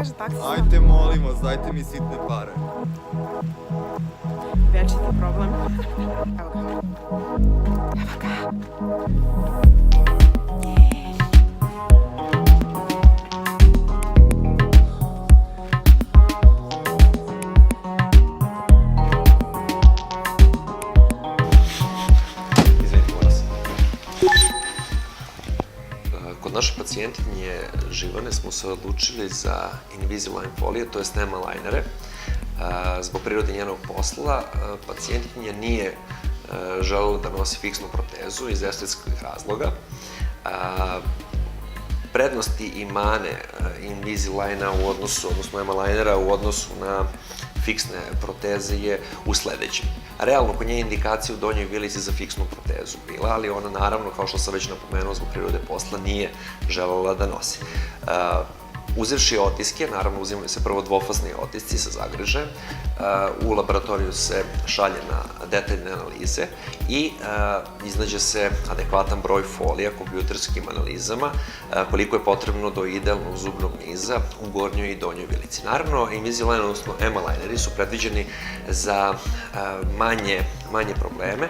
kaže taksi? Ajte, molim vas, dajte mi sitne pare. Večiti problem. Evo ga. Evo ga. Kod naše pacijentkinje Živane smo se odlučili za Invisalign folije, to jest nema lajnere. Zbog prirode njenog posla, pacijentkinja nije želela da nosi fiksnu protezu iz estetskih razloga. Prednosti i mane Invisaligna u odnosu, odnosno nema lajnera u odnosu na fiksne proteze je u sledećem. Realno, kod nje indikacija u donjoj vilici za fiksnu protezu bila, ali ona naravno, kao što sam već napomenuo, zbog prirode posla nije želela da nosi. Uzevši otiske, naravno uzimaju se prvo dvofazni otisci sa zagrižajem, u laboratoriju se šalje na detaljne analize i iznađe se adekvatan broj folija kompjuterskim analizama koliko je potrebno do idealnog zubnog niza u gornjoj i donjoj vilici. Naravno, Invisalign, odnosno EMA lineri su predviđeni za manje probleme,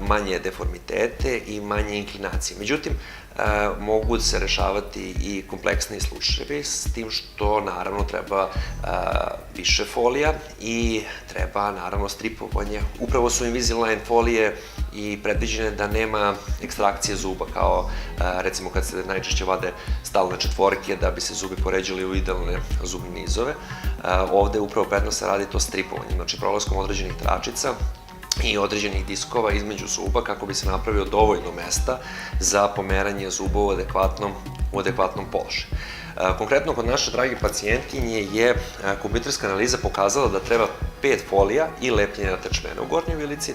manje deformitete i manje inklinacije. Međutim, mogu se rešavati i kompleksni slučajevi, s tim što naravno treba više folija i treba naravno stripovanje. Upravo su Invisalign folije i predviđene da nema ekstrakcije zuba, kao recimo kad se najčešće vade stalne četvorke da bi se zubi poređali u idealne zubne nizove. Ovde upravo prednost se radi to stripovanje, znači prolaskom određenih tračica i određenih diskova između zuba kako bi se napravio dovoljno mesta za pomeranje zuba u adekvatnom položaju. Konkretno, kod naše drage pacijentkinje je kompjuterska analiza pokazala da treba 5 folija i lepljenje atačmena u gornjoj vilici,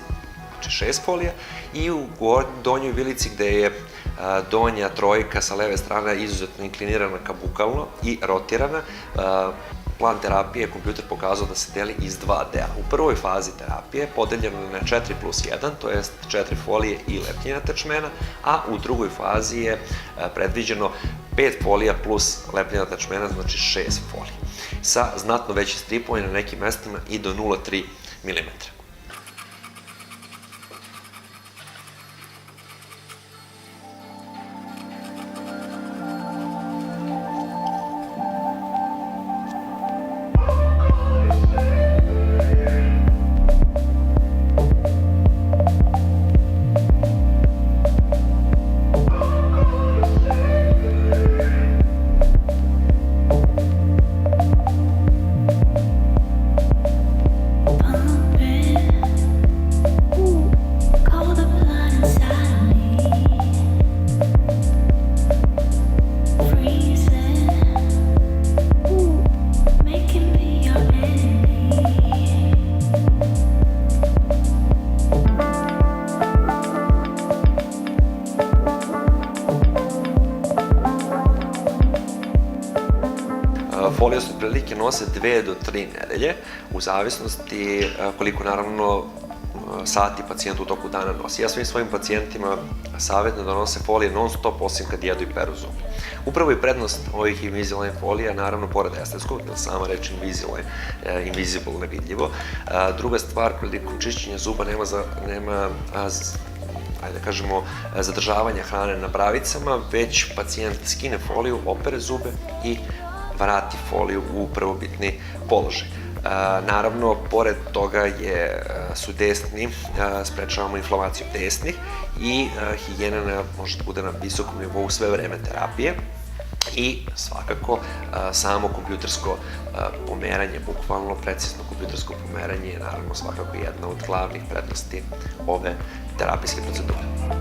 znači 6 folija, i u donjoj vilici gde je donja trojka sa leve strane izuzetno inklinirana ka bukalno i rotirana. Plan terapije je kompjuter pokazao da se deli iz 2 dela. U prvoj fazi terapije podeljeno je na 4+1, to je 4 folije i lepljenje atačmena, a u drugoj fazi je predviđeno 5 folija plus lepljenje atačmena, znači 6 folija, sa znatno većim stripovanjem na nekim mestima i do 0,3 mm. Folije se otprilike nose 2 do 3 nedelje, u zavisnosti koliko naravno sati pacijent u toku dana nosi. Ja svim svojim pacijentima savjetujem da nose folije non stop, osim kad jedu i peru zube. Upravo je prednost ovih Invisalign folija, naravno, pored estetskog, jer sama reč Invisalign, invisible, nevidljivo. Druga stvar, prilikom čišćenja zuba nema ajde da kažemo, zadržavanja hrane na bravicama, već pacijent skine foliju, opere zube i vrati foliju u prvobitni položaj. Naravno, pored toga su desni, sprečavamo inflamaciju desnih i higijena može da bude na visokom nivou sve vreme terapije. I svakako samo kompjutersko pomeranje, bukvalno precizno kompjutersko pomeranje je naravno svakako jedna od glavnih prednosti ove terapijske procedure.